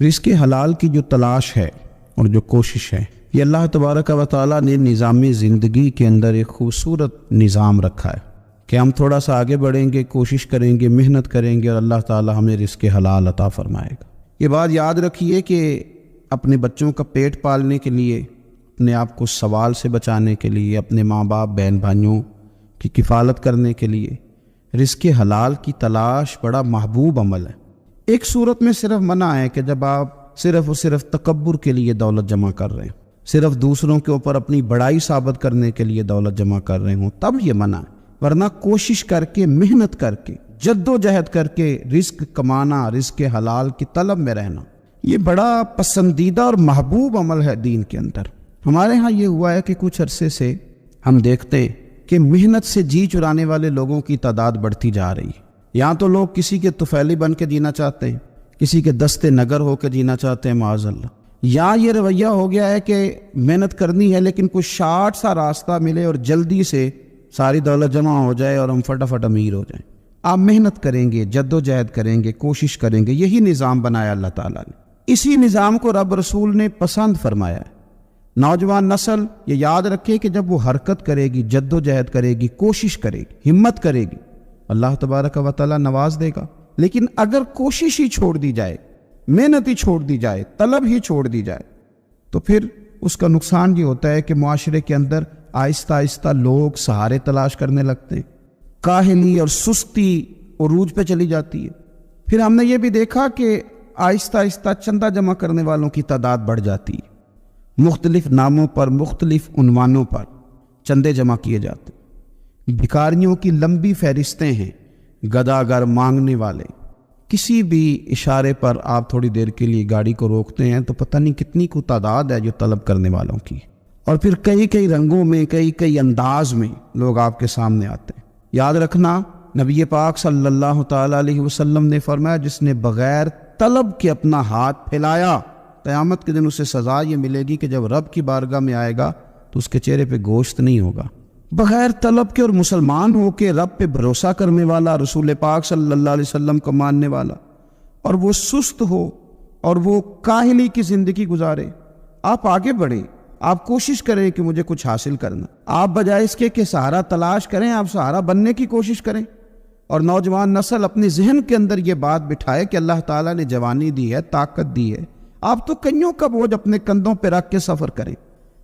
رزق حلال کی جو تلاش ہے اور جو کوشش ہے، یہ اللہ تبارک و تعالیٰ نے نظام زندگی کے اندر ایک خوبصورت نظام رکھا ہے کہ ہم تھوڑا سا آگے بڑھیں گے، کوشش کریں گے، محنت کریں گے اور اللہ تعالیٰ ہمیں رزق حلال عطا فرمائے گا۔ یہ بات یاد رکھیے کہ اپنے بچوں کا پیٹ پالنے کے لیے، اپنے آپ کو سوال سے بچانے کے لیے، اپنے ماں باپ بہن بھائیوں کی کفالت کرنے کے لیے رزق حلال کی تلاش بڑا محبوب عمل ہے۔ ایک صورت میں صرف منع ہے کہ جب آپ صرف اور صرف تکبر کے لیے دولت جمع کر رہے ہیں، صرف دوسروں کے اوپر اپنی بڑائی ثابت کرنے کے لیے دولت جمع کر رہے ہوں، تب یہ منع ہے۔ ورنہ کوشش کر کے، محنت کر کے، جد و جہد کر کے رزق کمانا، رزق حلال کی طلب میں رہنا، یہ بڑا پسندیدہ اور محبوب عمل ہے دین کے اندر۔ ہمارے ہاں یہ ہوا ہے کہ کچھ عرصے سے ہم دیکھتے ہیں کہ محنت سے جی چرانے والے لوگوں کی تعداد بڑھتی جا رہی ہے۔ یہاں تو لوگ کسی کے طفیلی بن کے جینا چاہتے ہیں، کسی کے دستے نگر ہو کے جینا چاہتے ہیں، معاذ اللہ۔ یہاں یہ رویہ ہو گیا ہے کہ محنت کرنی ہے لیکن کوئی شارٹ سا راستہ ملے اور جلدی سے ساری دولت جمع ہو جائے اور ہم فٹافٹ امیر ہو جائیں۔ آپ محنت کریں گے، جد و جہد کریں گے، کوشش کریں گے، یہی نظام بنایا اللہ تعالیٰ نے۔ اسی نظام کو رب رسول نے پسند فرمایا ہے۔ نوجوان نسل یہ یاد رکھے کہ جب وہ حرکت کرے گی، جد و جہد کرے گی، کوشش کرے گی، ہمت کرے گی، اللہ تبارک و تعالیٰ نواز دے گا۔ لیکن اگر کوشش ہی چھوڑ دی جائے، محنت ہی چھوڑ دی جائے، طلب ہی چھوڑ دی جائے، تو پھر اس کا نقصان یہ ہوتا ہے کہ معاشرے کے اندر آہستہ آہستہ لوگ سہارے تلاش کرنے لگتے ہیں، کاہلی اور سستی عروج پہ چلی جاتی ہے۔ پھر ہم نے یہ بھی دیکھا کہ آہستہ آہستہ چندہ جمع کرنے والوں کی تعداد بڑھ جاتی ہے، مختلف ناموں پر، مختلف عنوانوں پر چندے جمع کیے جاتے ہیں۔ بھکاریوں کی لمبی فہرستیں ہیں، گداگر مانگنے والے۔ کسی بھی اشارے پر آپ تھوڑی دیر کے لیے گاڑی کو روکتے ہیں تو پتہ نہیں کتنی کو تعداد ہے جو طلب کرنے والوں کی، اور پھر کئی کئی رنگوں میں، کئی کئی انداز میں لوگ آپ کے سامنے آتے ہیں۔ یاد رکھنا، نبی پاک صلی اللہ تعالیٰ علیہ وسلم نے فرمایا، جس نے بغیر طلب کے اپنا ہاتھ پھیلایا، قیامت کے دن اسے سزا یہ ملے گی کہ جب رب کی بارگاہ میں آئے گا تو اس کے چہرے پہ گوشت نہیں ہوگا۔ بغیر طلب کے اور مسلمان ہو کے رب پہ بھروسہ کرنے والا، رسول پاک صلی اللہ علیہ وسلم کو ماننے والا، اور وہ سست ہو اور وہ کاہلی کی زندگی گزارے، آپ آگے بڑھیں، آپ کوشش کریں کہ مجھے کچھ حاصل کرنا۔ آپ بجائے اس کے کہ سہارا تلاش کریں، آپ سہارا بننے کی کوشش کریں۔ اور نوجوان نسل اپنے ذہن کے اندر یہ بات بٹھائے کہ اللہ تعالیٰ نے جوانی دی ہے، طاقت دی ہے، آپ تو کئیوں کا بوجھ اپنے کندھوں پہ رکھ کے سفر کریں۔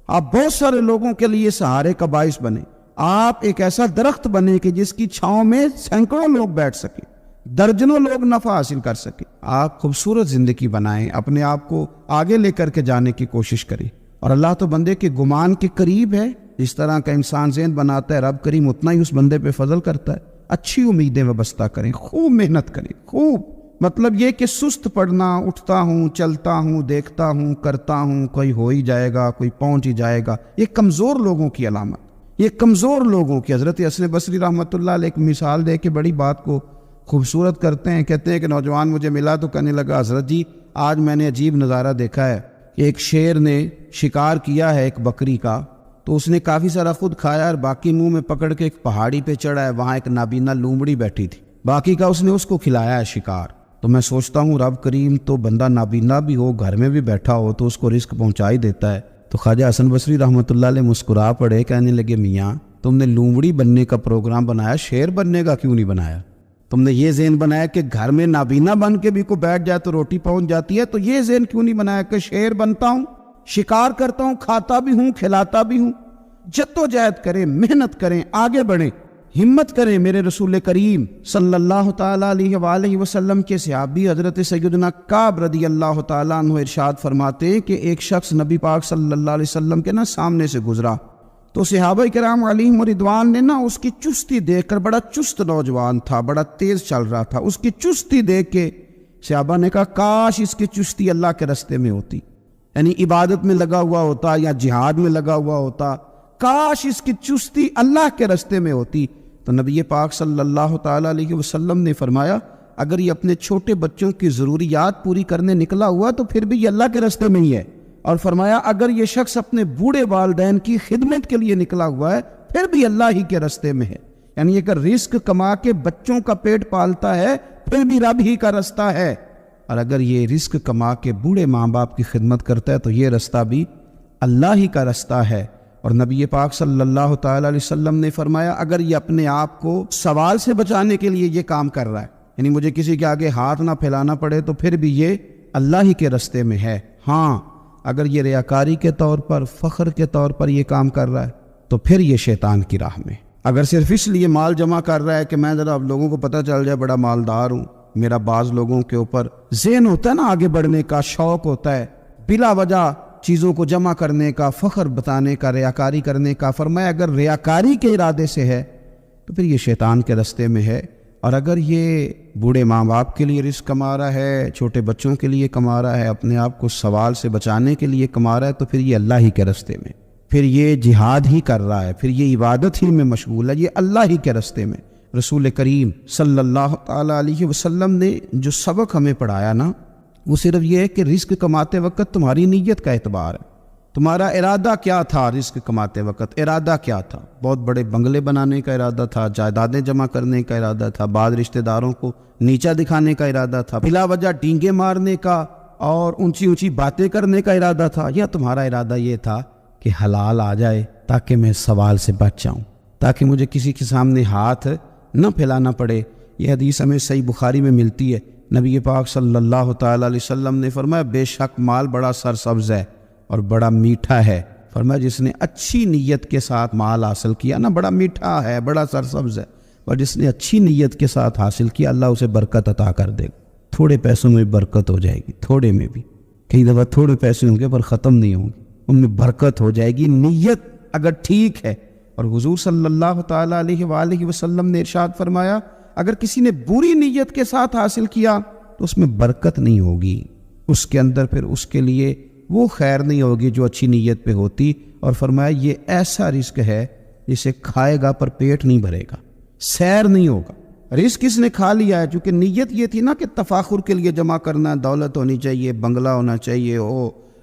آپ بہت سارے لوگوں کے لیے سہارے کا باعث بنیں۔ آپ ایک ایسا درخت بنیں کہ جس کی چھاؤں میں سینکڑوں لوگ بیٹھ سکیں، درجنوں لوگ نفع حاصل کر سکیں۔ آپ خوبصورت زندگی بنائیں، اپنے آپ کو آگے لے کر کے جانے کی کوشش کریں۔ اور اللہ تو بندے کے گمان کے قریب ہے، جس طرح کا انسان ذہن بناتا ہے رب کریم اتنا ہی اس بندے پہ فضل کرتا ہے۔ اچھی امیدیں وابستہ کریں، خوب محنت کریں، خوب، مطلب یہ کہ سست پڑنا، اٹھتا ہوں، چلتا ہوں، دیکھتا ہوں، کرتا ہوں، کوئی ہو ہی جائے گا، کوئی پہنچ ہی جائے گا، یہ کمزور لوگوں کی علامت، یہ کمزور لوگوں کی۔ حضرت حسن بصری رحمۃ اللہ علیہ ایک مثال دے کے بڑی بات کو خوبصورت کرتے ہیں۔ کہتے ہیں کہ نوجوان مجھے ملا تو کہنے لگا، حضرت جی آج میں نے عجیب نظارہ دیکھا ہے کہ ایک شیر نے شکار کیا ہے ایک بکری کا، تو اس نے کافی سارا خود کھایا اور باقی منہ میں پکڑ کے ایک پہاڑی پہ چڑھا ہے، وہاں ایک نابینا لومڑی بیٹھی تھی، باقی کا اس نے اس کو کھلایا ہے شکار۔ تو میں سوچتا ہوں رب کریم تو بندہ نابینا بھی ہو، گھر میں بھی بیٹھا ہو تو اس کو رزق پہنچا ہی دیتا ہے۔ تو خواجہ حسن بصری رحمۃ اللہ علیہ مسکرا پڑے، کہنے لگے، میاں تم نے لومڑی بننے کا پروگرام بنایا، شیر بننے کا کیوں نہیں بنایا؟ تم نے یہ ذہن بنایا کہ گھر میں نابینا بن کے بھی کوئی بیٹھ جائے تو روٹی پہنچ جاتی ہے، تو یہ ذہن کیوں نہیں بنایا کہ شیر بنتا ہوں، شکار کرتا ہوں، کھاتا بھی ہوں، کھلاتا بھی ہوں۔ جد و جہد کریں، محنت کریں، آگے بڑھیں، ہمت کریں۔ میرے رسول کریم صلی اللہ تعالیٰ علیہ وآلہ وسلم کے صحابی حضرت سیدنا کعب رضی اللہ تعالیٰ عنہ ارشاد فرماتے ہیں کہ ایک شخص نبی پاک صلی اللہ علیہ وسلم کے سامنے سے گزرا، تو صحابہ کرام علیہم رضوان نے اس کی چستی دیکھ کر، بڑا چست نوجوان تھا، بڑا تیز چل رہا تھا، اس کی چستی دیکھ کے صحابہ نے کہا کاش اس کی چستی اللہ کے راستے میں ہوتی، یعنی عبادت میں لگا ہوا ہوتا یا جہاد میں لگا ہوا ہوتا، کاش اس کی چستی اللہ کے راستے میں ہوتی۔ تو نبی پاک صلی اللہ تعالیٰ علیہ وسلم نے فرمایا، اگر یہ اپنے چھوٹے بچوں کی ضروریات پوری کرنے نکلا ہوا تو پھر بھی یہ اللہ کے راستے میں ہی ہے، اور فرمایا اگر یہ شخص اپنے بوڑھے والدین کی خدمت کے لیے نکلا ہوا ہے پھر بھی اللہ ہی کے راستے میں ہے۔ یعنی اگر رزق کما کے بچوں کا پیٹ پالتا ہے پھر بھی رب ہی کا راستہ ہے۔ اور اگر یہ رزق کما کے بوڑھے ماں باپ کی خدمت کرتا ہے تو یہ رستہ بھی اللہ ہی کا رستہ ہے۔ اور نبی پاک صلی اللہ تعالیٰ علیہ وسلم نے فرمایا اگر یہ اپنے آپ کو سوال سے بچانے کے لیے یہ کام کر رہا ہے، یعنی مجھے کسی کے آگے ہاتھ نہ پھیلانا پڑے، تو پھر بھی یہ اللہ ہی کے رستے میں ہے۔ ہاں اگر یہ ریاکاری کے طور پر، فخر کے طور پر یہ کام کر رہا ہے تو پھر یہ شیطان کی راہ میں۔ اگر صرف اس لیے مال جمع کر رہا ہے کہ میں ذرا اب لوگوں کو پتہ چل جائے بڑا مالدار ہوں، میرا بعض لوگوں کے اوپر ذہن ہوتا ہے نا آگے بڑھنے کا، شوق ہوتا ہے بلا وجہ چیزوں کو جمع کرنے کا، فخر بتانے کا، ریاکاری کرنے کا۔ فرمایا اگر ریاکاری کے ارادے سے ہے تو پھر یہ شیطان کے رستے میں ہے، اور اگر یہ بوڑھے ماں باپ کے لیے رزق کما رہا ہے، چھوٹے بچوں کے لیے کما رہا ہے، اپنے آپ کو سوال سے بچانے کے لیے کما رہا ہے، تو پھر یہ اللہ ہی کے رستے میں، پھر یہ جہاد ہی کر رہا ہے، پھر یہ عبادت ہی میں مشغول ہے، یہ اللہ ہی کے رستے میں۔ رسول کریم صلی اللہ تعالیٰ علیہ وسلم نے جو سبق ہمیں پڑھایا نا، وہ صرف یہ ہے کہ رزق کماتے وقت تمہاری نیت کا اعتبار ہے، تمہارا ارادہ کیا تھا۔ رزق کماتے وقت ارادہ کیا تھا؟ بہت بڑے بنگلے بنانے کا ارادہ تھا، جائیدادیں جمع کرنے کا ارادہ تھا، بعض رشتہ داروں کو نیچا دکھانے کا ارادہ تھا، بلا وجہ ڈینگے مارنے کا اور اونچی اونچی باتیں کرنے کا ارادہ تھا، یا تمہارا ارادہ یہ تھا کہ حلال آ جائے تاکہ میں سوال سے بچ جاؤں، تاکہ مجھے کسی کے سامنے ہاتھ نہ پھیلانا پڑے؟ یہ حدیث ہمیں صحیح بخاری میں ملتی ہے۔ نبی پاک صلی اللہ تعالیٰ علیہ وسلم نے فرمایا بے شک مال بڑا سرسبز ہے اور بڑا میٹھا ہے۔ فرمایا جس نے اچھی نیت کے ساتھ مال حاصل کیا نا، بڑا میٹھا ہے، بڑا سرسبز ہے، اور جس نے اچھی نیت کے ساتھ حاصل کیا اللہ اسے برکت عطا کر دے گا۔ تھوڑے پیسوں میں برکت ہو جائے گی، تھوڑے میں بھی، کئی دفعہ تھوڑے پیسے ہوں گے پر ختم نہیں ہوں گے، ان میں برکت ہو جائے گی، نیت اگر ٹھیک ہے۔ اور حضور صلی اللہ تعالیٰ علیہ وآلہ وسلم نے ارشاد فرمایا اگر کسی نے بری نیت کے ساتھ حاصل کیا تو اس میں برکت نہیں ہوگی، اس کے اندر پھر اس کے لیے وہ خیر نہیں ہوگی جو اچھی نیت پہ ہوتی۔ اور فرمایا یہ ایسا رزق ہے جسے کھائے گا پر پیٹ نہیں بھرے گا، سیر نہیں ہوگا۔ رزق کس نے کھا لیا ہے؟ چونکہ نیت یہ تھی نا کہ تفاخر کے لیے جمع کرنا، دولت ہونی چاہیے، بنگلہ ہونا چاہیے،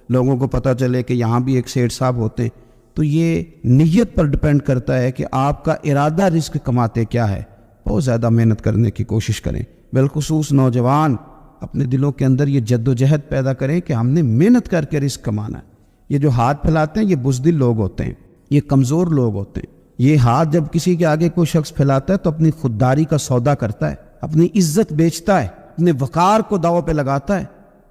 لوگوں کو پتہ چلے کہ یہاں بھی ایک سیٹ صاحب ہوتے ہیں۔ تو یہ نیت پر ڈپینڈ کرتا ہے کہ آپ کا ارادہ رزق کماتے کیا ہے۔ بہت زیادہ محنت کرنے کی کوشش کریں، بالخصوص نوجوان اپنے دلوں کے اندر یہ جد و جہد پیدا کریں کہ ہم نے محنت کر کے رزق کمانا ہے۔ یہ جو ہاتھ پھیلاتے ہیں یہ بزدل لوگ ہوتے ہیں، یہ کمزور لوگ ہوتے ہیں۔ یہ ہاتھ جب کسی کے آگے کوئی شخص پھیلاتا ہے تو اپنی خودداری کا سودا کرتا ہے، اپنی عزت بیچتا ہے، اپنے وقار کو داؤ پہ لگاتا ہے۔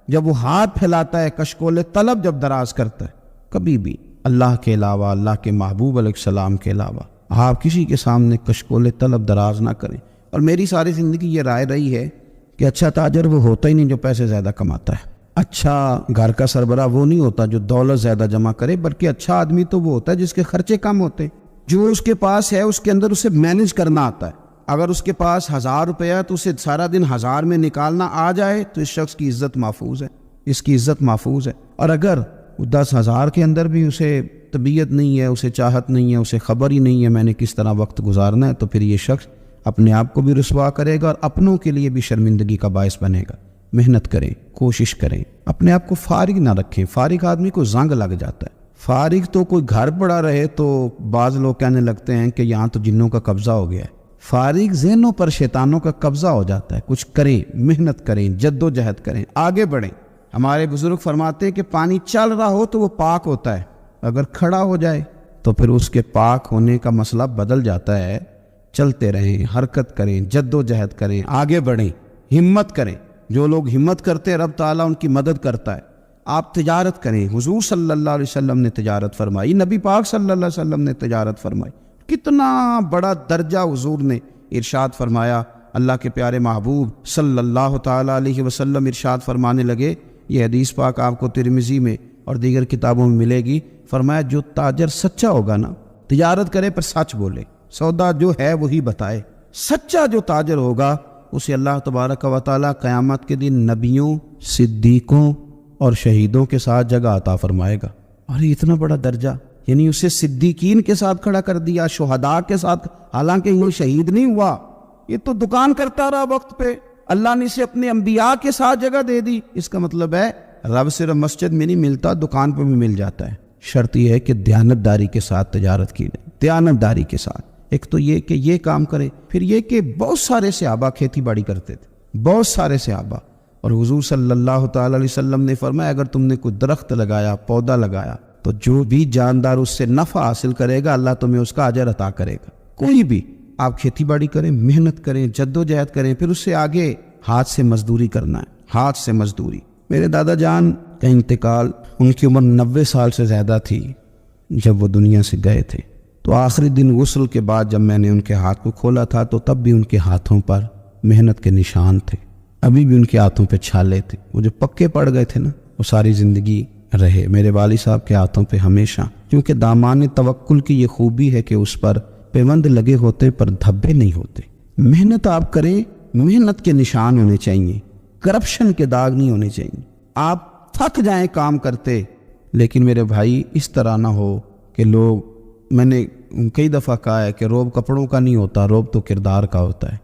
جب وہ ہاتھ پھیلاتا ہے، کشکول طلب جب دراز کرتا ہے، کبھی بھی اللہ کے علاوہ، اللہ کے محبوب علیہ السلام کے علاوہ آپ کسی کے سامنے کشکول طلب دراز نہ کریں۔ اور میری ساری زندگی یہ رائے رہی ہے کہ اچھا تاجر وہ ہوتا ہی نہیں جو پیسے زیادہ کماتا ہے، اچھا گھر کا سربراہ وہ نہیں ہوتا جو دولت زیادہ جمع کرے، بلکہ اچھا آدمی تو وہ ہوتا ہے جس کے خرچے کم ہوتے ہیں، جو اس کے پاس ہے اس کے اندر اسے مینج کرنا آتا ہے۔ اگر اس کے پاس 1000 روپے ہے تو اسے سارا دن 1000 میں نکالنا آ جائے تو اس شخص کی عزت محفوظ ہے، اس کی عزت محفوظ ہے۔ اور اگر 10,000 کے اندر بھی اسے طبیعت نہیں ہے، اسے چاہت نہیں ہے، اسے خبر ہی نہیں ہے میں نے کس طرح وقت گزارنا ہے، تو پھر یہ شخص اپنے آپ کو بھی رسوا کرے گا اور اپنوں کے لیے بھی شرمندگی کا باعث بنے گا۔ محنت کریں، کوشش کریں، اپنے آپ کو فارغ نہ رکھیں۔ فارغ آدمی کو زنگ لگ جاتا ہے۔ فارغ تو کوئی گھر پڑا رہے تو بعض لوگ کہنے لگتے ہیں کہ یہاں تو جنوں کا قبضہ ہو گیا ہے۔ فارغ ذہنوں پر شیطانوں کا قبضہ ہو جاتا ہے۔ کچھ کریں، محنت کریں، جد و جہد کریں، آگے بڑھیں۔ ہمارے بزرگ فرماتے ہیں کہ پانی چل رہا ہو تو وہ پاک ہوتا ہے، اگر کھڑا ہو جائے تو پھر اس کے پاک ہونے کا مسئلہ بدل جاتا ہے۔ چلتے رہیں، حرکت کریں، جد و جہد کریں، آگے بڑھیں، ہمت کریں۔ جو لوگ ہمت کرتے ہیں رب تعالیٰ ان کی مدد کرتا ہے۔ آپ تجارت کریں، حضور صلی اللہ علیہ وسلم نے تجارت فرمائی، نبی پاک صلی اللہ علیہ وسلم نے تجارت فرمائی۔ کتنا بڑا درجہ حضور نے ارشاد فرمایا۔ اللہ کے پیارے محبوب صلی اللہ تعالیٰ علیہ وسلم ارشاد فرمانے لگے، یہ حدیث پاک آپ کو ترمذی میں اور دیگر کتابوں میں ملے گی۔ فرمایا جو تاجر سچا ہوگا نا، تجارت کرے پر سچ بولے، سودا جو ہے وہی بتائے، سچا جو تاجر ہوگا اسے اللہ تبارک و تعالیٰ قیامت کے دن نبیوں، صدیقوں اور شہیدوں کے ساتھ جگہ عطا فرمائے گا۔ اور اتنا بڑا درجہ، یعنی اسے صدیقین کے ساتھ کھڑا کر دیا، شہداء کے ساتھ، حالانکہ یہ شہید نہیں ہوا، یہ تو دکان کرتا رہا وقت پہ، اللہ نے اسے اپنے انبیاء کے ساتھ جگہ دے دی۔ اس کا مطلب ہے رب صرف مسجد میں نہیں ملتا، دکان پہ بھی مل جاتا ہے۔ شرط یہ ہے کہ دیانتداری کے ساتھ تجارت کی جائے، دیانتداری کے ساتھ۔ ایک تو یہ کہ یہ کام کرے، پھر یہ کہ بہت سارے صحابہ کھیتی باڑی کرتے تھے، بہت سارے صحابہ اور حضور صلی اللہ تعالی علیہ وسلم نے فرمایا اگر تم نے کوئی درخت لگایا، پودا لگایا، تو جو بھی جاندار اس سے نفع حاصل کرے گا اللہ تمہیں اس کا اجر عطا کرے گا۔ کوئی بھی آپ کھیتی باڑی کریں، محنت کریں، جد و جہد کریں، پھر اس سے آگے ہاتھ سے مزدوری کرنا ہے، ہاتھ سے مزدوری۔ میرے دادا جان کا انتقال، ان کی عمر 90 سال سے زیادہ تھی جب وہ دنیا سے گئے تھے، تو آخری دن غسل کے بعد جب میں نے ان کے ہاتھ کو کھولا تھا تو تب بھی ان کے ہاتھوں پر محنت کے نشان تھے، ابھی بھی ان کے ہاتھوں پہ چھالے تھے۔ وہ جو پکے پڑ گئے تھے نا، وہ ساری زندگی رہے میرے والد صاحب کے ہاتھوں پہ ہمیشہ، کیونکہ دامان توکل کی یہ خوبی ہے کہ اس پر پیوند لگے ہوتے پر دھبے نہیں ہوتے۔ محنت آپ کریں، محنت کے نشان ہونے چاہیے، کرپشن کے داغ نہیں ہونے چاہیے۔ آپ تھک جائیں کام کرتے، لیکن میرے بھائی اس طرح نہ ہو کہ لوگ، میں نے کئی دفعہ کہا ہے کہ روب کپڑوں کا نہیں ہوتا، روب تو کردار کا ہوتا ہے۔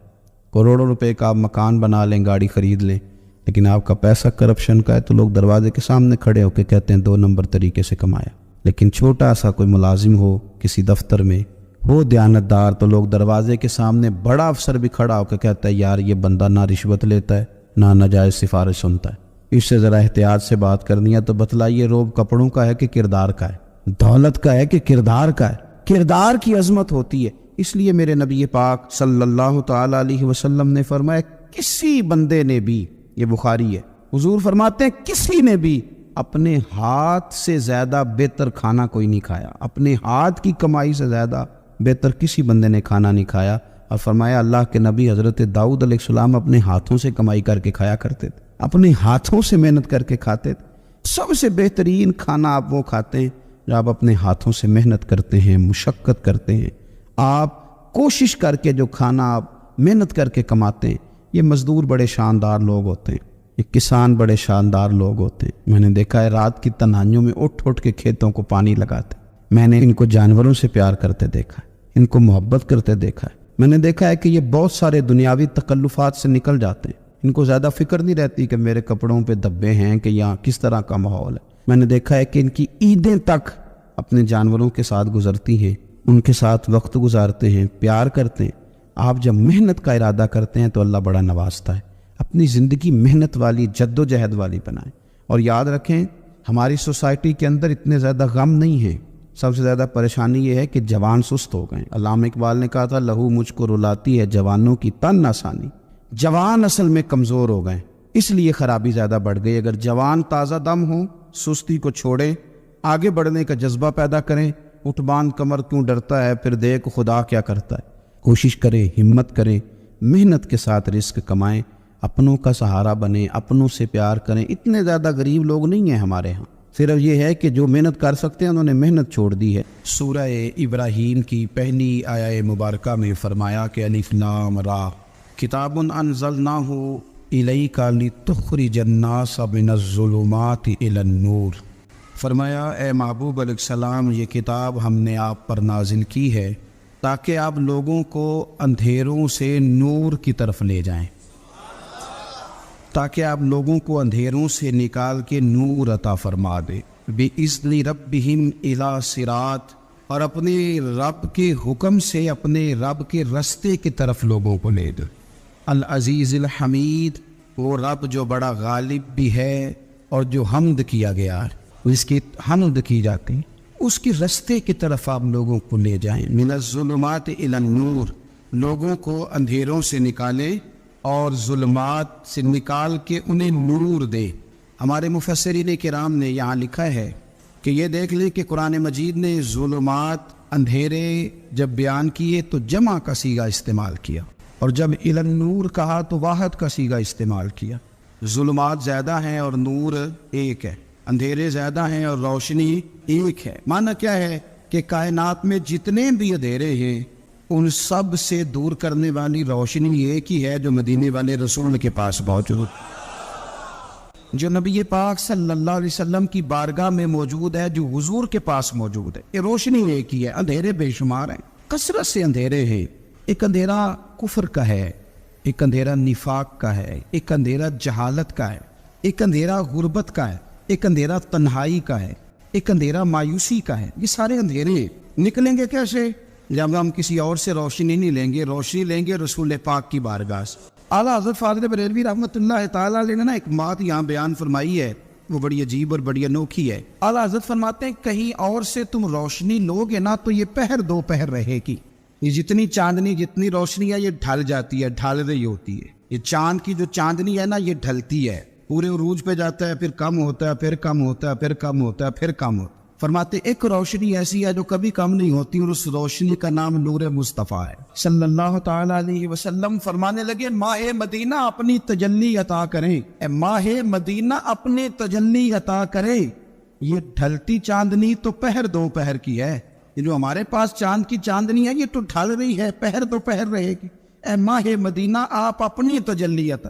کروڑوں روپے کا آپ مکان بنا لیں، گاڑی خرید لیں، لیکن آپ کا پیسہ کرپشن کا ہے تو لوگ دروازے کے سامنے کھڑے ہو کے کہتے ہیں 2 نمبر طریقے سے کمایا۔ لیکن چھوٹا سا کوئی ملازم ہو کسی دفتر میں، ہو دیانتدار، تو لوگ دروازے کے سامنے بڑا افسر بھی کھڑا ہو کے کہتا ہے یار یہ بندہ نہ رشوت لیتا ہے نہ ناجائز سفارش سنتا ہے، اس سے ذرا احتیاط سے بات کرنی ہے۔ تو بتلائیے روب کپڑوں کا ہے کہ کردار کا ہے، دولت کا ہے کہ کردار کا ہے؟ کردار کی عظمت ہوتی ہے۔ اس لیے میرے نبی پاک صلی اللہ تعالی علیہ وسلم نے فرمایا کسی بندے نے بھی، یہ بخاری ہے، حضور فرماتے ہیں کسی نے بھی اپنے ہاتھ سے زیادہ بہتر کھانا کوئی نہیں کھایا، اپنے ہاتھ کی کمائی سے زیادہ بہتر کسی بندے نے کھانا نہیں کھایا۔ اور فرمایا اللہ کے نبی حضرت داؤد علیہ السلام اپنے ہاتھوں سے کمائی کر کے کھایا کرتے تھے، اپنے ہاتھوں سے محنت کر کے کھاتے تھے۔ سب سے بہترین کھانا آپ وہ کھاتے ہیں جو آپ اپنے ہاتھوں سے محنت کرتے ہیں، مشقت کرتے ہیں، آپ کوشش کر کے جو کھانا آپ محنت کر کے کماتے ہیں۔ یہ مزدور بڑے شاندار لوگ ہوتے ہیں، یہ کسان بڑے شاندار لوگ ہوتے ہیں۔ میں نے دیکھا ہے رات کی تنہائیوں میں اٹھ کے کھیتوں کو پانی لگاتے، میں نے ان کو جانوروں سے پیار کرتے دیکھا ہے، ان کو محبت کرتے دیکھا ہے۔ میں نے دیکھا ہے کہ یہ بہت سارے دنیاوی تکلفات سے نکل جاتے ہیں، ان کو زیادہ فکر نہیں رہتی کہ میرے کپڑوں پہ دھبے ہیں کہ یہاں کس طرح کا ماحول ہے۔ میں نے دیکھا ہے کہ ان کی عیدیں تک اپنے جانوروں کے ساتھ گزرتی ہیں، ان کے ساتھ وقت گزارتے ہیں، پیار کرتے ہیں۔ آپ جب محنت کا ارادہ کرتے ہیں تو اللہ بڑا نوازتا ہے۔ اپنی زندگی محنت والی، جد و جہد والی بنائیں۔ اور یاد رکھیں ہماری سوسائٹی کے اندر اتنے زیادہ غم نہیں ہیں، سب سے زیادہ پریشانی یہ ہے کہ جوان سست ہو گئے۔ علامہ اقبال نے کہا تھا لہو مجھ کو رلاتی ہے جوانوں کی تن آسانی۔ جوان اصل میں کمزور ہو گئے، اس لیے خرابی زیادہ بڑھ گئی۔ اگر جوان تازہ دم ہو، سستی کو چھوڑیں، آگے بڑھنے کا جذبہ پیدا کریں۔ اٹھ باندھ کمر کیوں ڈرتا ہے، پھر دیکھ خدا کیا کرتا ہے۔ کوشش کریں، ہمت کریں، محنت کے ساتھ رزق کمائیں، اپنوں کا سہارا بنیں، اپنوں سے پیار کریں۔ اتنے زیادہ غریب لوگ نہیں ہیں ہمارے ہاں، صرف یہ ہے کہ جو محنت کر سکتے ہیں انہوں نے محنت چھوڑ دی ہے۔ سورہ ابراہیم کی پہلی آیہ مبارکہ میں فرمایا کہ الف لام را کتاب انزلناہ الیک لتخرج الناس من الظلمات الی النور۔ فرمایا اے محبوب علیہ السلام، یہ کتاب ہم نے آپ پر نازل کی ہے تاکہ آپ لوگوں کو اندھیروں سے نور کی طرف لے جائیں، تاکہ آپ لوگوں کو اندھیروں سے نکال کے نور عطا فرما دے۔ بِإِذْنِ رَبِّهِمْ إِلَىٰ صِرَاط، اور اپنے رب کے حکم سے اپنے رب کے رستے کی طرف لوگوں کو لے دے۔ العزیز الحمید، وہ رب جو بڑا غالب بھی ہے اور جو حمد کیا گیا ہے، اس کی حمد کی جاتی، اس کے رستے کی طرف آپ لوگوں کو لے جائیں۔ من الظلمات الی النور، لوگوں کو اندھیروں سے نکالیں اور ظلمات سے نکال کے انہیں نور دے۔ ہمارے مفسرین کرام نے یہاں لکھا ہے کہ یہ دیکھ لیں کہ قرآن مجید نے ظلمات، اندھیرے جب بیان کیے تو جمع کا صیغہ استعمال کیا، اور جب الی النور کہا تو واحد کا صیغہ استعمال کیا۔ ظلمات زیادہ ہیں اور نور ایک ہے، اندھیرے زیادہ ہیں اور روشنی ایک ہے۔ معنی کیا ہے کہ کائنات میں جتنے بھی اندھیرے ہیں ان سب سے دور کرنے والی روشنی ایک ہی ہے جو مدینے والے رسول کے پاس موجود، جو نبی پاک صلی اللہ علیہ وسلم کی بارگاہ میں موجود ہے، جو حضور کے پاس موجود ہے۔ یہ روشنی ایک ہی ہے، اندھیرے بے شمار ہیں، کثرت سے اندھیرے ہیں۔ ایک اندھیرا کفر کا ہے، ایک اندھیرا نفاق کا ہے، ایک اندھیرا جہالت کا ہے، ایک اندھیرا غربت کا ہے، ایک اندھیرا تنہائی کا ہے، ایک اندھیرا مایوسی کا ہے۔ یہ سارے اندھیرے نکلیں گے کیسے؟ جب ہم کسی اور سے روشنی نہیں لیں گے، روشنی لیں گے رسول پاک کی بارگاہ سے۔ اعلیٰ حضرت فاضل بریلوی رحمۃ اللہ تعالیٰ علیہ نے نا ایک بات یہاں بیان فرمائی ہے، وہ بڑی عجیب اور بڑی انوکھی ہے۔ اعلیٰ حضرت فرماتے ہیں کہیں اور سے تم روشنی لوگے نا تو یہ پہر دو پہر رہے گی، یہ جتنی چاندنی جتنی روشنی ہے یہ ڈھل جاتی ہے، ڈھل رہی ہوتی ہے۔ یہ چاند کی جو چاندنی ہے نا یہ ڈھلتی ہے، پورے عروج پہ جاتا ہے، پھر کم ہوتا ہے، پھر کم ہوتا ہے، پھر کم ہوتا ہے، پھر کم ہوتا ہے۔ فرماتے ایک روشنی ایسی ہے جو کبھی کم نہیں ہوتی، اور اس روشنی کا نام نور مصطفیٰ ہے صلی اللہ تعالیٰ علیہ وسلم۔ فرمانے لگے ماہ مدینہ اپنی تجلی عطا کریں، اے ماہ مدینہ اپنے تجلی عطا کرے۔ یہ ڈھلتی چاندنی تو پہر دو پہر کی ہے، یہ جو ہمارے پاس چاند کی چاندنی ہے یہ تو ڈھل رہی ہے، پہر دو پہر رہے گی۔ اے ماہ مدینہ آپ اپنی تجلی عطا،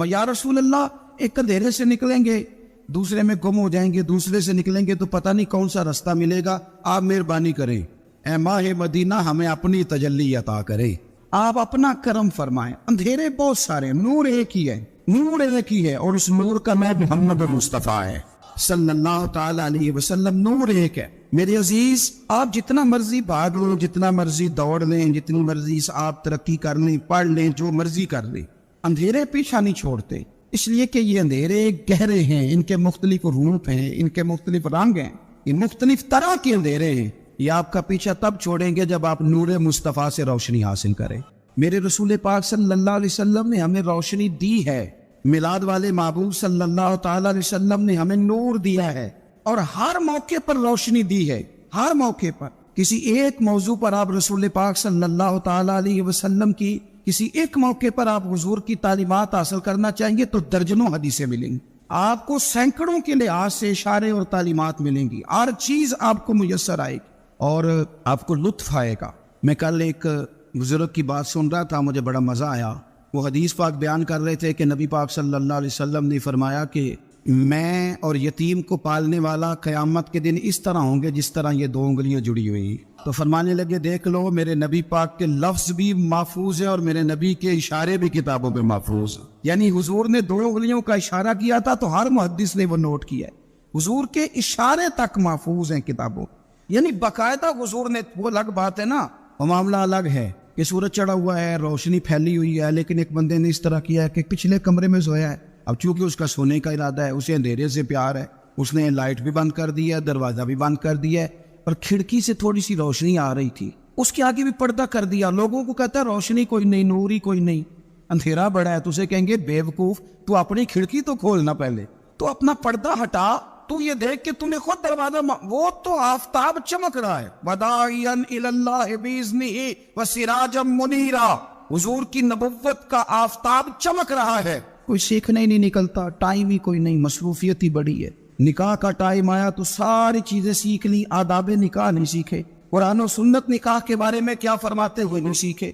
یا رسول اللہ ایک اندھیرے سے نکلیں گے دوسرے میں گم ہو جائیں گے، دوسرے سے نکلیں گے تو پتہ نہیں کون سا راستہ ملے گا، آپ مہربانی کریں، اے ماہ مدینہ ہمیں اپنی تجلی عطا کریں، آپ اپنا کرم فرمائیں۔ اندھیرے بہت سارے، نور ایک ہی ہے، نور ایک ہی ہے، اور اس نور کا نام محمد مصطفیٰ ہے صلی اللہ تعالیٰ علیہ وسلم۔ نور ایک ہے میرے عزیز، آپ جتنا مرضی بھاگ لیں، جتنا مرضی دوڑ لیں، جتنی مرضی آپ ترقی کر لیں، پڑھ لیں، جو مرضی کر لیں، اندھیرے پیچھا نہیں چھوڑتے، اس لیے کہ یہ اندھیرے گہرے ہیں، ان کے مختلف روپ ہیں، ان کے مختلف رنگ ہیں، یہ مختلف طرح کے اندھیرے ہیں۔ یہ آپ کا پیچھا تب چھوڑیں گے جب آپ نور مصطفیٰ سے روشنی حاصل کریں۔ میرے رسول پاک صلی اللہ علیہ وسلم نے ہمیں روشنی دی ہے، میلاد والے محبوب صلی اللہ تعالیٰ علیہ وسلم نے ہمیں نور دیا ہے، اور ہر موقع پر روشنی دی ہے، ہر موقع پر۔ کسی ایک موضوع پر آپ رسول پاک صلی اللہ تعالیٰ علیہ وسلم کی کسی ایک موقع پر آپ حضور کی تعلیمات حاصل کرنا چاہیں گے تو درجنوں حدیثیں ملیں گی، آپ کو سینکڑوں کے لحاظ سے اشارے اور تعلیمات ملیں گی، ہر چیز آپ کو میسر آئے گی اور آپ کو لطف آئے گا۔ میں کل ایک بزرگ کی بات سن رہا تھا، مجھے بڑا مزہ آیا۔ وہ حدیث پاک بیان کر رہے تھے کہ نبی پاک صلی اللہ علیہ وسلم نے فرمایا کہ میں اور یتیم کو پالنے والا قیامت کے دن اس طرح ہوں گے جس طرح یہ دو انگلیاں جڑی ہوئی۔ تو فرمانے لگے دیکھ لو میرے نبی پاک کے لفظ بھی محفوظ ہے اور میرے نبی کے اشارے بھی کتابوں پہ محفوظ ہیں۔ یعنی حضور نے دو انگلیوں کا اشارہ کیا تھا تو ہر محدث نے وہ نوٹ کیا ہے، حضور کے اشارے تک محفوظ ہیں کتابوں، یعنی باقاعدہ حضور نے، وہ الگ بات ہے نا، وہ معاملہ الگ ہے کہ سورج چڑھا ہوا ہے، روشنی پھیلی ہوئی ہے، لیکن ایک بندے نے اس طرح کیا ہے کہ پچھلے کمرے میں سویا ہے، اب چونکہ اس کا سونے کا ارادہ ہے، اسے اندھیرے سے پیار ہے، اس نے لائٹ بھی بند کر دی ہے، دروازہ بھی بند کر دیا ہے، اور کھڑکی سے تھوڑی سی روشنی آ رہی تھی، اس کے آگے بھی پردہ کر دیا۔ لوگوں کو کہتا ہے روشنی کوئی نہیں، نور ہی کوئی نہیں، اندھیرا بڑا ہے، تو اسے کہیں گے بے وقوف، تو اپنی کھڑکی تو کھولنا پہلے، تو اپنا پردہ ہٹا، تو یہ دیکھ کہ تم نے خود دروازہ وہ تو آفتاب چمک رہا ہے، وداعیا الی اللہ باذنہ وسراجا منیرا، حضور کی نبوت کا آفتاب چمک رہا ہے، کوئی سیکھنے ہی نہیں نکلتا، ٹائم ہی کوئی نہیں، مصروفیت ہی بڑی ہے۔ نکاح کا ٹائم آیا تو ساری چیزیں سیکھ لی، آداب نکاح نہیں سیکھے، قرآن و سنت نکاح کے بارے میں کیا فرماتے ہوئے نہیں سیکھے،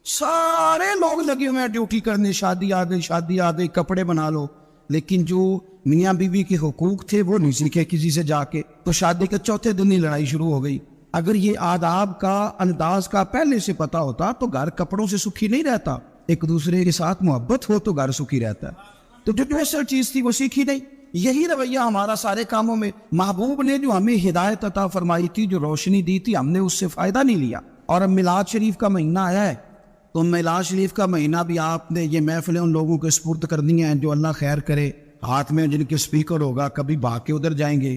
سارے لوگ لگے ہوئے ہیں ڈیوٹی کرنے، شادی آ گئی، شادی آ گئی، کپڑے بنا لو، لیکن جو میاں بیوی کے حقوق تھے وہ نہیں سیکھے کسی سے جا کے، تو شادی کے چوتھے دن ہی لڑائی شروع ہو گئی۔ اگر یہ آداب کا، انداز کا پہلے سے پتا ہوتا تو گھر کپڑوں سے سکھی نہیں رہتا، ایک دوسرے کے ساتھ محبت ہو تو گھر سکھی رہتا ہے۔ تو جو اصل چیز تھی وہ سیکھی نہیں۔ یہی رویہ ہمارا سارے کاموں میں، محبوب نے جو ہمیں ہدایت عطا فرمائی تھی، جو روشنی دی تھی، ہم نے اس سے فائدہ نہیں لیا۔ اور اب میلاد شریف کا مہینہ آیا ہے تو میلاد شریف کا مہینہ بھی آپ نے یہ محفلیں ان لوگوں کے سپرد کرنی ہیں جو اللہ خیر کرے، ہاتھ میں جن کے سپیکر ہوگا، کبھی بھاگ کے ادھر جائیں گے،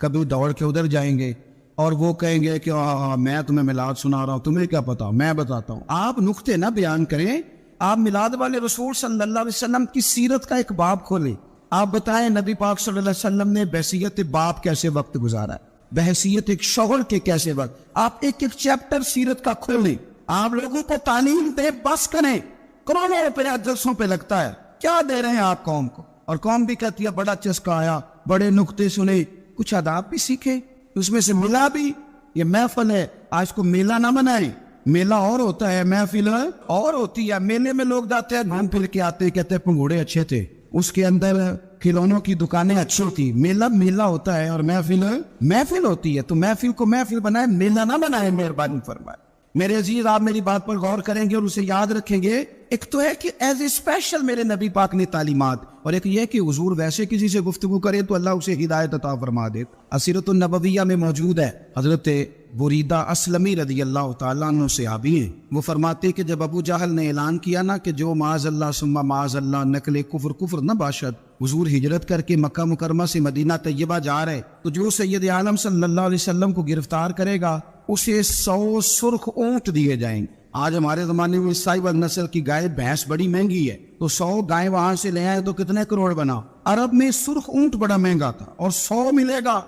کبھی دوڑ کے ادھر جائیں گے، اور وہ کہیں گے کہ میں تمہیں میلاد سنا رہا ہوں، تمہیں کیا پتا، میں بتاتا ہوں۔ آپ نقطے نہ بیان کریں، آپ میلاد والے رسول صلی اللہ علیہ وسلم کی سیرت کا ایک باب کھولیں، آپ بتائیں نبی پاک صلی اللہ علیہ وسلم نے بحیثیت باپ کیسے وقت گزارا ہے، بحیثیت ایک شوہر کے کیسے وقت، آپ ایک ایک چیپٹر سیرت کا کھولیں، آپ لوگوں کو تعلیم دیں، بس کریں، کروڑوں روپے جلسوں پہ لگتا ہے، کیا دے رہے ہیں آپ قوم کو؟ اور قوم بھی کہتی ہے بڑا چسکا آیا، بڑے نقطے سنے، کچھ آداب بھی سیکھے، اس میں سے ملا بھی، یہ محفل ہے، آج کو میلہ نہ بنائیں، میلہ اور ہوتا ہے، محفل اور ہوتی ہے۔ میلے میں لوگ جاتے ہیں، گھوم پھر کے آتے، کہتے ہیں پنگوڑے اچھے تھے، اس کے اندر کھلونوں کی دکانیں اچھی تھی۔ میلہ میلہ ہوتا ہے اور محفل محفل ہوتی ہے، تو محفل کو محفل بنائے، میلہ نہ بنائے، مہربانی فرمائے۔ میرے عزیز، آپ میری بات پر غور کریں گے اور اسے یاد رکھیں گے۔ ایک تو ہے کہ ایز اے اسپیشل میرے نبی پاک نے تعلیمات، اور ایک یہ کہ حضور ویسے کسی سے گفتگو کرے تو اللہ اسے ہدایت عطا فرما دے۔ اسیرۃ النبویہ میں موجود ہے، حضرت بریدہ اسلمی رضی اللہ تعالیٰ عنہ صحابی ہیں، وہ فرماتے کہ جب ابو جہل نے اعلان کیا نا کہ جو معاذ اللہ ثم معاذ اللہ نقل کفر نہ باشد، حضور ہجرت کر کے مکہ مکرمہ سے مدینہ طیبہ جا رہے، تو جو سید عالم صلی اللہ علیہ وسلم کو گرفتار کرے گا اسے 100 سرخ اونٹ دیے جائیں گے۔ آج ہمارے زمانے میں سائبر نسل کی گائے بھینس بڑی مہنگی ہے، تو 100 گائے وہاں سے لے آئے تو کتنے کروڑ بنا۔ عرب میں سرخ اونٹ بڑا مہنگا تھا اور 100 ملے گا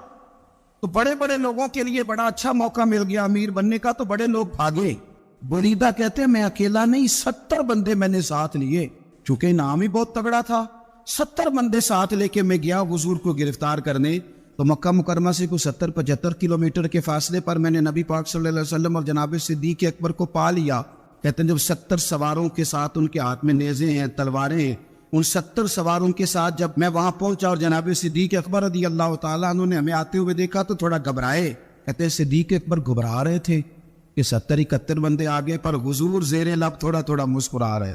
تو بڑے بڑے لوگوں کے لیے بڑا اچھا موقع مل گیا امیر بننے کا، تو بڑے لوگ بھاگے۔ بریدہ کہتے ہیں میں اکیلا نہیں، 70 بندے میں نے ساتھ لیے، چونکہ انعام ہی بہت تگڑا تھا۔ 70 بندے ساتھ لے کے میں گیا حضور کو گرفتار کرنے، تو مکہ مکرمہ سے کوئی 70-75 کلومیٹر کے فاصلے پر میں نے نبی پاک صلی اللہ علیہ وسلم اور جناب صدیق اکبر کو پا لیا۔ کہتے ہیں جب 70 سواروں کے ساتھ، ان کے ہاتھ میں نیزے ہیں، تلواریں ہیں، ان 70 سواروں کے ساتھ جب میں وہاں پہنچا اور جناب صدیق اکبر رضی اللہ تعالیٰ عنہ نے ہمیں آتے ہوئے دیکھا تو تھوڑا گھبرائے۔ کہتے ہیں صدیق اکبر گھبرا رہے تھے کہ 70-71 بندے آگے، پر حضور زیر لب تھوڑا تھوڑا مسکرا رہے،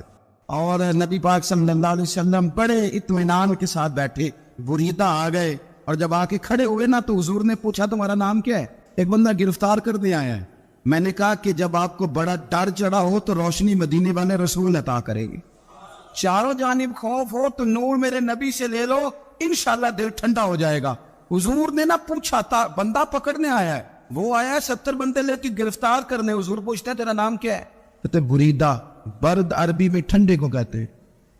اور نبی پاک صلی اللہ علیہ وسلم بڑے اطمینان کے ساتھ بیٹھے۔ بریدہ آ گئے اور جب آ کے کھڑے ہوئے نا تو حضور نے پوچھا تمہارا نام کیا ہے؟ ایک بندہ گرفتار کر دیا آیا ہے۔ میں نے کہا کہ جب آپ کو بڑا ڈر چڑھا ہو تو روشنی مدینے والے رسول عطا کرے گی، چاروں جانب خوف ہو تو نور میرے نبی سے لے لو، انشاءاللہ دل ٹھنڈا ہو جائے گا۔ حضور نے نہ پوچھا تھا، بندہ پکڑنے آیا ہے، وہ آیا ہے 70 بندے لے کے گرفتار کرنے۔ حضور پوچھتے ہیں تیرا نام کیا ہے؟ کہتے بریدہ، برد عربی میں ٹھنڈے کو کہتے ہیں۔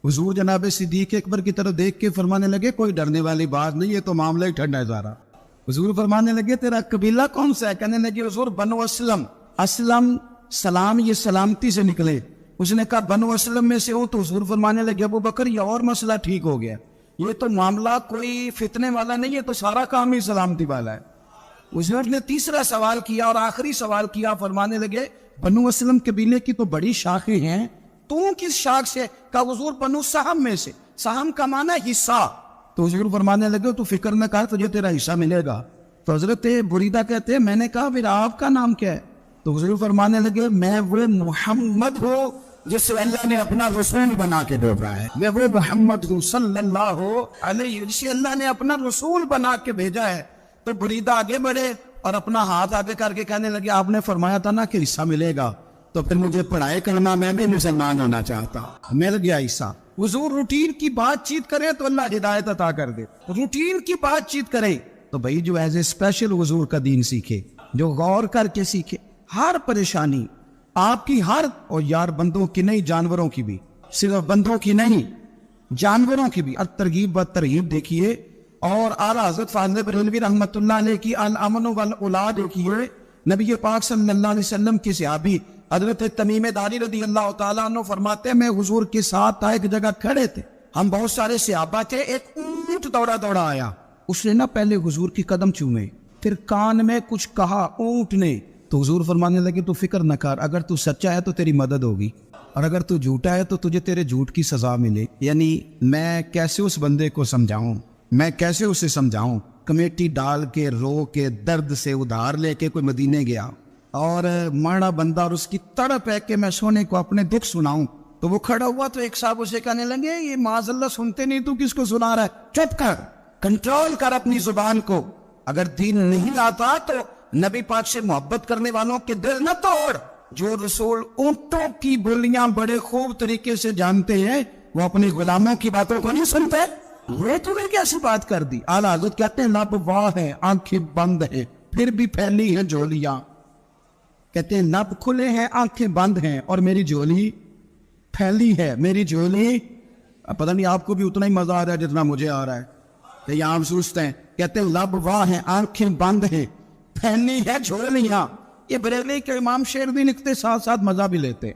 حضور جناب صدیق اکبر کی طرف دیکھ کے فرمانے لگے کوئی ڈرنے والی بات نہیں ہے، تو معاملہ ہی ٹھنڈا ہے سارا۔ حضور فرمانے لگے تیرا قبیلہ کون سا ہے؟ کہنے لگے حضور بنو اسلم۔ اسلم سلام، یہ سلامتی سے نکلے۔ اس نے کہا بنو اسلم میں سے ہوں، تو حضور فرمانے لگے ابو بکر یہ اور مسئلہ ٹھیک ہو گیا، یہ تو معاملہ کوئی فتنے والا نہیں ہے، تو سارا کام ہی سلامتی والا ہے۔ حضور نے تیسرا سوال کیا اور آخری سوال کیا، فرمانے لگے بنو اسلم قبیلے کی تو بڑی شاخیں ہیں، تو کس شاخ سے؟ کہا حضور بنو سہم میں سے۔ سہم کا معنی حصہ۔ تو حضور فرمانے لگے تو فکر نہ کر، تجھے تیرا حصہ ملے گا۔ تو حضرت بریدہ کہتے ہیں میں نے کہا پھر آپ کا نام کیا ہے؟ تو حضور فرمانے لگے میں وہ محمد ہوں جسے اللہ نے اپنا رسول بنا کے بھیجا ہے، میں وہ محمد ہوں صلی اللہ علیہ وسلم جسے اللہ نے اپنا رسول بنا کے بھیجا ہے۔ تو بریدہ آگے بڑھے اور اپنا ہاتھ آگے کر کے کہنے لگے آپ نے فرمایا تھا نا کہ حصہ ملے گا، تو پھر مجھے پڑھائی کرنا، میں بھی مسلمان ہونا چاہتا، مل گیا حصہ۔ حضور روٹین کی بات چیت کرے تو اللہ ہدایت عطا کر دے، روٹین کی بات چیت کرے تو بھائی جو ایز اے اسپیشل حضور کا دین سیکھے، جو غور کر کے سیکھے، ہر پریشانی آپ کی، ہر اور یار بندوں کی نہیں جانوروں کی بھی، صرف بندوں کی نہیں جانوروں کی بھی، ترغیب و ترہیب دیکھیے۔ اور اعلیٰ حضرت فاضل بریلوی رحمۃ اللہ علیہ کی الامن والاولاد دیکھیے، نبی پاک صلی اللہ علیہ وسلم کے صحابی حضرت تمیم داری رضی اللہ تعالیٰ عنہ فرماتے ہیں میں حضور کے ساتھ تھا، ایک جگہ کھڑے تھے ہم، بہت سارے صحابہ تھے، ایک اونٹ دوڑا دوڑا آیا، اس نے نہ پہلے حضور کی قدم چومے، پھر کان میں کچھ کہا اونٹ نے، تو حضور فرمانے لگے تو فکر نہ کر، اگر تو سچا ہے تو تیری مدد ہوگی، اور اگر تو جھوٹا ہے تو تجھے تیرے جھوٹ کی سزا ملے۔ یعنی میں کیسے اس بندے کو سمجھاؤں، میں کیسے اسے سمجھاؤں؟ کمیٹی ڈال کے رو کے درد سے ادھار لے کے کوئی مدینے گیا اور ماڑا بندہ، اور اس کی تڑپ ہے کہ میں سونے کو اپنے دکھ سناؤں، تو وہ کھڑا ہوا تو ایک صاحب اسے کہنے لگے یہ معاذ اللہ سنتے نہیں، تو کس کو سنا رہا ہے؟ چپ کر، کنٹرول کر اپنی زبان کو، اگر دین نہیں لاتا تو نبی پاک سے محبت کرنے والوں کے دل نہ توڑ۔ جو رسول اونٹوں کی بولیاں بڑے خوب طریقے سے جانتے ہیں، وہ اپنی غلاموں کی باتوں کو نہیں سنتے۔ یہ تمہیں کیسی بات کر دی؟ اعلیٰ حضرت کہتے ہیں لب واہ ہے، آنکھیں بند ہیں، پھر بھی پھیلی ہیں جھولیاں۔ کہتے ہیں لب کھلے ہیں، آنکھیں بند ہیں، اور میری جھولی پھیلی ہے، میری جھولی۔ پتہ نہیں آپ کو بھی اتنا ہی مزہ آ رہا ہے جتنا مجھے آ رہا ہے، کہ یہاں ہم سوچتے ہیں۔ کہتے ہیں لب واہ ہیں، آنکھیں بند ہیں، پھیلی ہے جھولیاں۔ یہ بریلوی کے امام شعر بھی لکھتے، ساتھ ساتھ مزہ بھی لیتے۔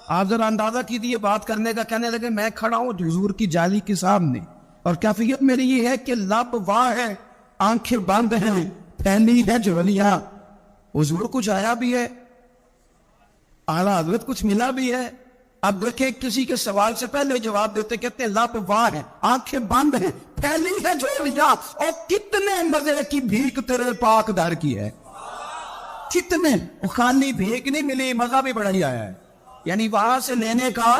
آپ ذرا اندازہ کیجیے بات کرنے کا۔ کہنے لگے میں کھڑا ہوں حضور کی جالی کے سامنے، اور کیفیت میری یہ ہے کہ لب واہ ہے، آنکھیں بند ہیں، پھیلی ہے جھولیاں۔ حضور کچھ آیا بھی ہے، اعلیٰ حضرت کچھ ملا بھی ہے۔ اب دیکھیں کسی کے سوال سے پہلے جواب دیتے، کہتے ہیں لب واہ ہے، آنکھیں بند ہیں، پھیلی ہے جھولیاں، اور کتنے مزے کی بھیک تیرے پاک در کی ہے، کتنے خالی بھیک نہیں ملی، مزہ بھی بڑا ہی آیا ہے۔ یعنی وہاں سے لینے کا،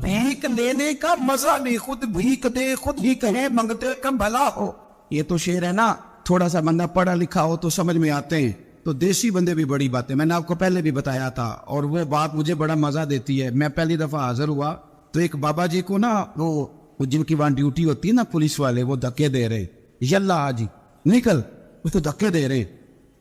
بھیک لینے کا مزہ بھی، خود بھیک دے خود ہی کہیں منگتے کا بھلا ہو۔ یہ تو شعر ہے نا، تھوڑا سا بندہ پڑھا لکھا ہو تو سمجھ میں آتے ہیں، تو دیسی بندے بھی بڑی باتیں، میں نے آپ کو پہلے بھی بتایا تھا، اور وہ بات مجھے بڑا مزہ دیتی ہے. میں پہلی دفعہ حاضر ہوا تو ایک بابا جی کو نا وہ جن کی وہاں ڈیوٹی ہوتی ہے نا پولیس والے، وہ دھکے دے رہے، یلا آجی نکل، وہ تو دھکے دے رہے.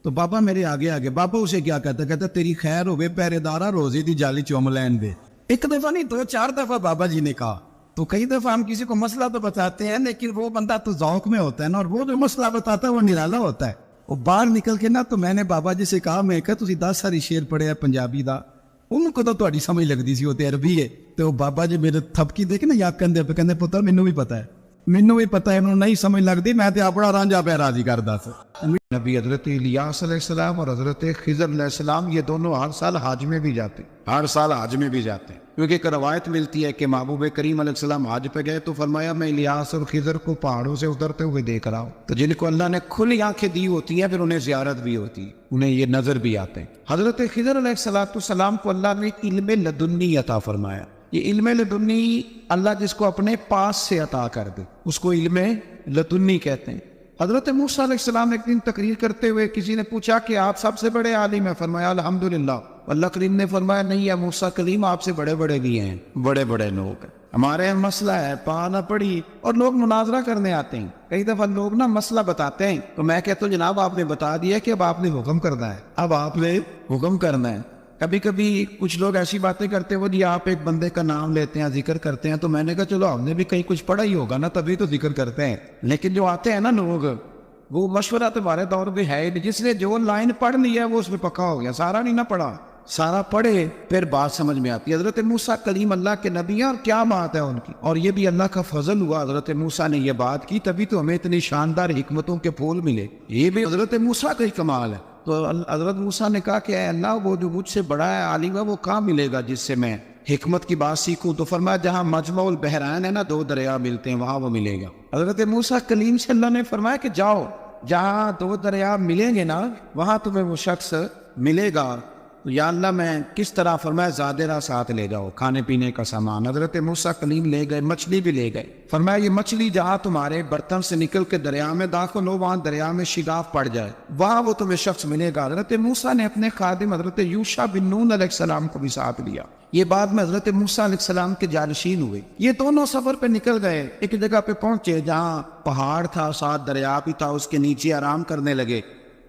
تو بابا میرے آگے آگے، بابا اسے کیا کہتا تیری خیر ہوئے پہرے دارا روزی دی جالی چوم لین دے. ایک دفعہ نہیں 2-4 دفعہ بابا جی نے کہا. تو کئی دفعہ ہم کسی کو مسئلہ تو بتاتے ہیں، لیکن وہ بندہ تو ذوق میں ہوتا ہے نا، اور وہ جو مسئلہ بتاتا ہے وہ نرالا ہوتا ہے. وہ باہر نکل کے نا، تو میں نے بابا جی سے کہا، میں کہا تسی 10 ساری شعر پڑھے ہے پنجابی دا، ان کو تو تہاڈی سمجھ لگدی سی، وہ تے عربی ہے. تو بابا جی میرے تھپکی دے کے نا یاد کندے پہ کہندے پتر مینوں بھی پتہ ہے، مینوں بھی پتہ ہے، انہوں نہیں سمجھ لگدی، میں تے اپنا رانجھا پہ راضی کردا سی. نبی حضرت الیاس علیہ السلام اور حضرت خضر علیہ السلام یہ دونوں ہر سال حج میں بھی جاتے، ہر سال حج میں بھی جاتے ہیں، کیونکہ ایک روایت ملتی ہے کہ محبوب کریم علیہ السلام حج پہ گئے تو فرمایا میں الیاس اور خضر کو پہاڑوں سے اترتے ہوئے دیکھ رہا ہوں. تو جن کو اللہ نے کھلی آنکھیں دی ہوتی ہیں پھر انہیں زیارت بھی ہوتی ہے، انہیں یہ نظر بھی آتے ہیں. حضرت خضر علیہ السلام کو اللہ نے علم لدنی عطا فرمایا. یہ علم لدنی اللہ جس کو اپنے پاس سے عطا کر دے اس کو علم لدنی کہتے ہیں. حضرت موسیٰ علیہ السلام ایک دن تقریر کرتے ہوئے کسی نے پوچھا کہ آپ سب سے بڑے عالم ہیں، فرمایا الحمدللہ. اللہ کریم نے فرمایا نہیں ہے موسیٰ کلیم، آپ سے بڑے بڑے بھی ہیں، بڑے بڑے لوگ ہیں. ہمارے یہاں مسئلہ ہے پا نہ پڑی اور لوگ مناظرہ کرنے آتے ہیں. کئی دفعہ لوگ نا مسئلہ بتاتے ہیں تو میں کہتا ہوں جناب آپ نے بتا دیا کہ اب آپ نے حکم کرنا ہے، اب آپ نے حکم کرنا ہے. کبھی کبھی کچھ لوگ ایسی باتیں کرتے وہ جی آپ ایک بندے کا نام لیتے ہیں ذکر کرتے ہیں، تو میں نے کہا چلو ہم نے بھی کہیں کچھ پڑھا ہی ہوگا نا تبھی تو ذکر کرتے ہیں. لیکن جو آتے ہیں نا لوگ، وہ مشورہ تو ہمارے دور پہ ہے، جس نے جو لائن پڑھ لی ہے وہ اس میں پکا ہو گیا، سارا نہیں نہ پڑھا، سارا پڑھے پھر بات سمجھ میں آتی ہے. حضرت موسیٰ کلیم اللہ کے نبی ہیں اور کیا بات ہے ان کی، اور یہ بھی اللہ کا فضل ہوا حضرت موسیٰ نے یہ بات کی تبھی تو ہمیں اتنی شاندار حکمتوں کے پھول ملے. یہ بھی حضرت موسیٰ کا ہی کمال ہے. تو حضرت موسیٰ نے کہا کہ اے اللہ وہ جو مجھ سے بڑا ہے عالم ہے وہ کہاں ملے گا جس سے میں حکمت کی بات سیکھوں. تو فرمایا جہاں مجمع البحرین ہے نا، 2 دریا ملتے ہیں، وہاں وہ ملے گا. حضرت موسیٰ کلیم سے اللہ نے فرمایا کہ جاؤ جہاں 2 دریا ملیں گے نا وہاں تمہیں وہ شخص ملے گا. تو یا اللہ میں کس طرح؟ فرمایا زادرہ ساتھ لے جاؤ، کھانے پینے کا سامان. حضرت موسیٰ کلیم لے گئے، مچھلی بھی لے گئے. فرمایا یہ مچھلی جہاں تمہارے برتن سے نکل کے دریا میں داخل ہو وہاں دریا میں شگاف پڑ جائے، وہاں وہ تمہیں شخص ملے گا. حضرت موسیٰ نے اپنے خادم حضرت یوشع بن نون علیہ السلام کو بھی ساتھ لیا. یہ بعد میں حضرت موسیٰ علیہ السلام کے جانشین ہوئے. یہ دونوں سفر پہ نکل گئے، ایک جگہ پہ پہنچے جہاں پہاڑ تھا، ساتھ دریا بھی تھا، اس کے نیچے آرام کرنے لگے.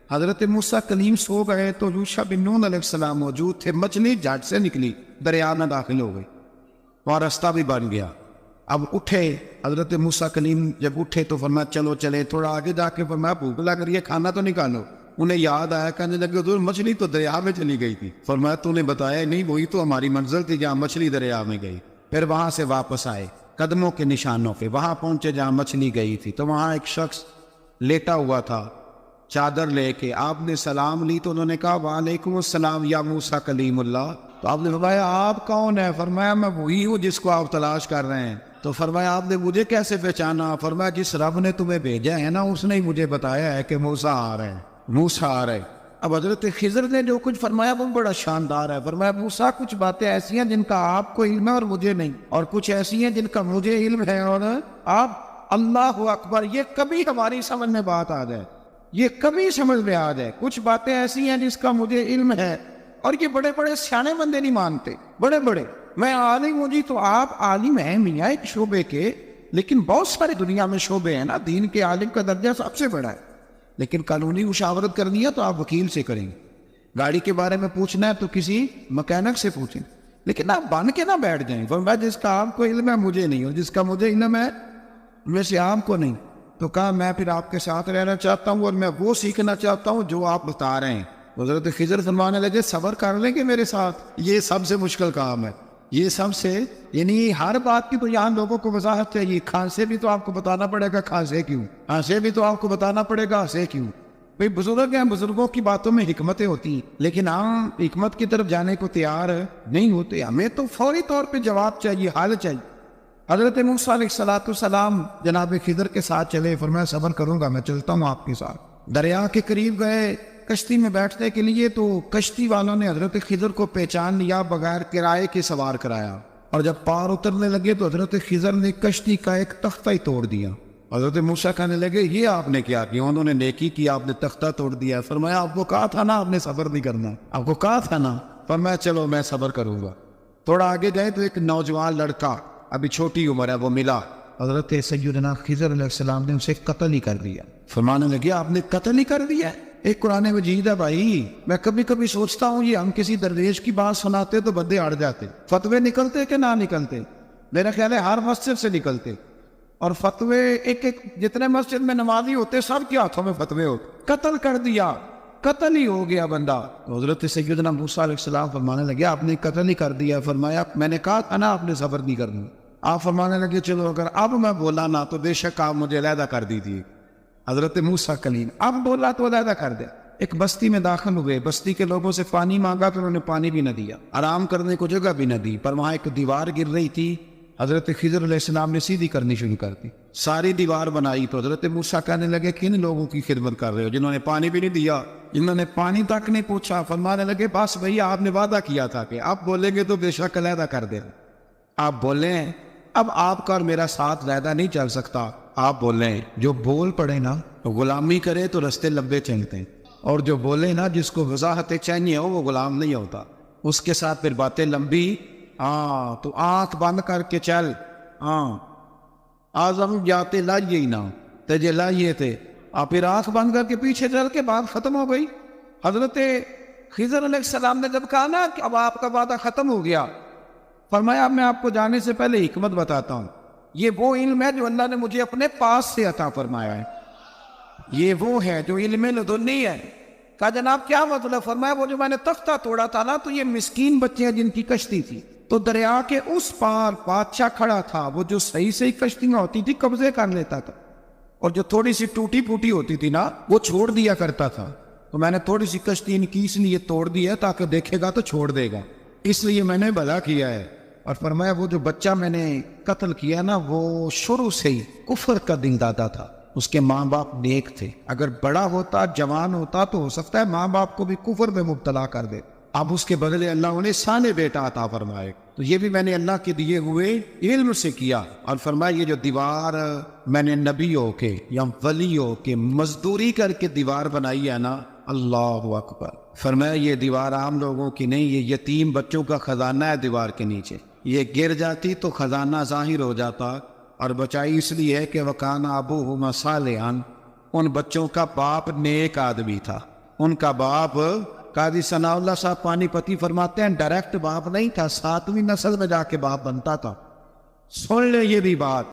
حضرت موسیٰ کلیم سو گئے تو یوشع بن نون علیہ السلام موجود تھے. مچھلی جھٹ سے نکلی، دریا میں داخل ہو گئی، وہاں راستہ بھی بن گیا. اب اٹھے حضرت موسیٰ کلیم، جب اٹھے تو فرمایا چلو چلے. تھوڑا آگے جا کے فرمایا بھوک لگ رہی ہے، کھانا تو نکالو. انہیں یاد آیا، کہنے لگے حضور مچھلی تو دریا میں چلی گئی تھی. فرمایا تو نے بتایا نہیں، وہی تو ہماری منزل تھی جہاں مچھلی دریا میں گئی. پھر وہاں سے واپس آئے قدموں کے نشانوں پہ، وہاں پہنچے جہاں مچھلی گئی تھی. تو وہاں ایک شخص لیٹا ہوا تھا چادر لے کے. آپ نے سلام لی تو انہوں نے کہا وعلیکم السلام یا موسیٰ کلیم اللہ. تو آپ نے فرمایا آپ کون ہے؟ فرمایا میں وہی ہوں جس کو آپ تلاش کر رہے ہیں. تو فرمایا آپ نے مجھے کیسے پہچانا؟ فرمایا جس رب نے تمہیں بھیجا ہے نا اس نے ہی مجھے بتایا ہے کہ موسیٰ آ رہے ہیں، موسیٰ آ رہے ہیں. اب حضرت خضر نے جو کچھ فرمایا وہ بڑا شاندار ہے. فرمایا موسیٰ کچھ باتیں ایسی ہیں جن کا آپ کو علم ہے اور مجھے نہیں، اور کچھ ایسی ہیں جن کا مجھے علم ہے اور آپ. اللہ اکبر، یہ کبھی ہماری سمجھ میں بات آ جائے، یہ کبھی سمجھ میں آ جائے. کچھ باتیں ایسی ہیں جس کا مجھے علم ہے اور یہ بڑے بڑے سیانے بندے نہیں مانتے. بڑے بڑے میں عالم ہوں جی، تو آپ عالم ہیں میاں ایک شعبے کے، لیکن بہت سارے دنیا میں شعبے ہیں نا. دین کے عالم کا درجہ سب سے بڑا ہے، لیکن قانونی مشاورت کرنی ہے تو آپ وکیل سے کریں گے. گاڑی کے بارے میں پوچھنا ہے تو کسی مکینک سے پوچھیں، لیکن آپ بن کے نہ بیٹھ جائیں. فرمایا جس کا آپ کو علم ہے مجھے نہیں، اور جس کا مجھے علم ہے ویسے آپ کو نہیں. تو کہا میں پھر آپ کے ساتھ رہنا چاہتا ہوں اور میں وہ سیکھنا چاہتا ہوں جو آپ بتا رہے ہیں. حضرت خضر فرمانے لگے صبر کر لیں گے میرے ساتھ، یہ سب سے مشکل کام ہے. یہ سب سے، یعنی ہر بات کی تو یہاں لوگوں کو وضاحت چاہیے. کھانسے بھی تو آپ کو بتانا پڑے گا کھانسے کیوں، ہنسے بھی تو آپ کو بتانا پڑے گا ہنسے کیوں. بھئی بزرگ ہیں، بزرگوں کی باتوں میں حکمتیں ہوتی ہیں، لیکن ہم حکمت کی طرف جانے کو تیار نہیں ہوتے. ہمیں تو فوری طور پہ جواب چاہیے، حل چاہیے. حضرت موسیٰ علیہ السلام جناب خضر کے ساتھ چلے. فرمایا صبر کروں گا، میں چلتا ہوں آپ کے ساتھ. دریا کے قریب گئے کشتی میں بیٹھنے کے لیے، تو کشتی والوں نے حضرت خضر کو پہچان لیا، بغیر کرائے کے سوار کرایا. اور جب پار اترنے لگے تو حضرت خضر نے کشتی کا ایک تختہ ہی توڑ دیا حضرت موسیٰ کہنے لگے یہ آپ نے کیا کیا؟ انہوں نے نیکی کی، آپ نے تختہ توڑ دیا۔ فرمایا آپ کو کہا تھا نا آپ نے صبر نہیں کرنا، آپ کو کہا تھا نا۔ فرمایا چلو میں صبر کروں گا۔ تھوڑا آگے گئے تو ایک نوجوان لڑکا، ابھی چھوٹی عمر ہے، وہ ملا۔ حضرت سیدنا خضر علیہ السلام نے اسے قتل ہی کر دیا۔ فرمانے لگے آپ نے قتل ہی کر دیا؟ ایک قرآن مجید ہے بھائی، میں کبھی کبھی سوچتا ہوں یہ ہم کسی درویش کی بات سناتے تو بندے اڑ جاتے، فتوے نکلتے کہ نہ نکلتے؟ میرا خیال ہے ہر مسجد سے نکلتے، اور فتوے ایک جتنے مسجد میں نمازی ہوتے سب کے ہاتھوں میں فتوے ہوتے۔ قتل کر دیا، قتل ہی ہو گیا بندہ۔ حضرت سیدنا موسیٰ علیہ السلام فرمانے لگے آپ نے قتل ہی کر دیا۔ فرمایا میں نے کہا تھا نا آپ نے صبر نہیں کرنا۔ آپ فرمانے لگے چلو اگر اب میں بولا نا تو بے شک آپ مجھے علیحدہ کر دیجیے۔ حضرت موسیٰ کلیم اب بولا تو علیحدہ کر دیا۔ ایک بستی میں داخل ہوئے، بستی کے لوگوں سے پانی مانگا تو انہوں نے پانی بھی نہ دیا، آرام کرنے کو جگہ بھی نہ دی، پر وہاں ایک دیوار گر رہی تھی۔ حضرت خضر علیہ السلام نے سیدھی کرنی شروع کر دی، ساری دیوار بنائی۔ تو حضرت موسیٰ کہنے لگے کن لوگوں کی خدمت کر رہے ہو جنہوں نے پانی بھی نہیں دیا، جنہوں نے پانی تک نہیں پوچھا؟ فرمانے لگے بس بھیا آپ نے وعدہ کیا تھا کہ آپ بولیں گے تو بے شک علیحدہ کر دیں، آپ بولیں اب آپ کا اور میرا ساتھ علیحدہ نہیں چل سکتا، آپ بولیں۔ جو بول پڑے نا غلامی کرے تو رستے لمبے چلتے ہیں، اور جو بولے نا جس کو وضاحت چاہیے ہو وہ غلام نہیں ہوتا، اس کے ساتھ پھر باتیں لمبی۔ ہاں تو آنکھ بند کر کے چل، ہاں آزم جاتے لائیے ہی نہ تجھے لائیے تھے، آپ پھر آنکھ بند کر کے پیچھے چل کے بات ختم ہو گئی۔ حضرت خضر علیہ السلام نے جب کہا نا کہ اب آپ کا وعدہ ختم ہو گیا، فرمایا اب میں آپ کو جانے سے پہلے حکمت بتاتا ہوں، یہ وہ علم ہے جو اللہ نے مجھے اپنے پاس سے عطا فرمایا ہے، یہ وہ ہے جو علم لدنی ہے۔ کہا جناب کیا مطلب؟ فرمایا وہ جو میں نے تختہ توڑا تھا نا تو یہ مسکین بچے ہیں جن کی کشتی تھی، تو دریا کے اس پار بادشاہ کھڑا تھا، وہ جو صحیح صحیح کشتیاں ہوتی تھی قبضے کر لیتا تھا، اور جو تھوڑی سی ٹوٹی پھوٹی ہوتی تھی نا وہ چھوڑ دیا کرتا تھا۔ تو میں نے تھوڑی سی کشتی ان کی اس لیے توڑ دی ہے تاکہ دیکھے گا تو چھوڑ دے گا، اس لیے میں نے بھلا کیا ہے۔ اور فرمایا وہ جو بچہ میں نے قتل کیا نا وہ شروع سے ہی کفر کا دین دادا تھا، اس کے ماں باپ نیک تھے، اگر بڑا ہوتا جوان ہوتا تو ہو سکتا ہے ماں باپ کو بھی کفر میں مبتلا کر دے، اب اس کے بدلے اللہ انہیں سانے بیٹا عطا فرمائے۔ تو یہ بھی میں نے اللہ کے دیے ہوئے علم سے کیا۔ اور فرمایا یہ جو دیوار میں نے نبیوں کے یا ولیوں کے مزدوری کر کے دیوار بنائی ہے نا، اللہ اکبر، فرمایا یہ دیوار عام لوگوں کی نہیں، یہ یتیم بچوں کا خزانہ ہے دیوار کے نیچے، یہ گر جاتی تو خزانہ ظاہر ہو جاتا، اور بچائی اس لیے ہے کہ وَكَانَ أَبُوهُمَا صَالِحًا، ان بچوں کا باپ نیک آدمی تھا، ان کا باپ قاضی ثناء اللہ صاحب پانی پتی فرماتے ہیں ڈائریکٹ باپ نہیں تھا، 7ویں نسل میں جا کے باپ بنتا تھا۔ سن لے یہ بھی بات۔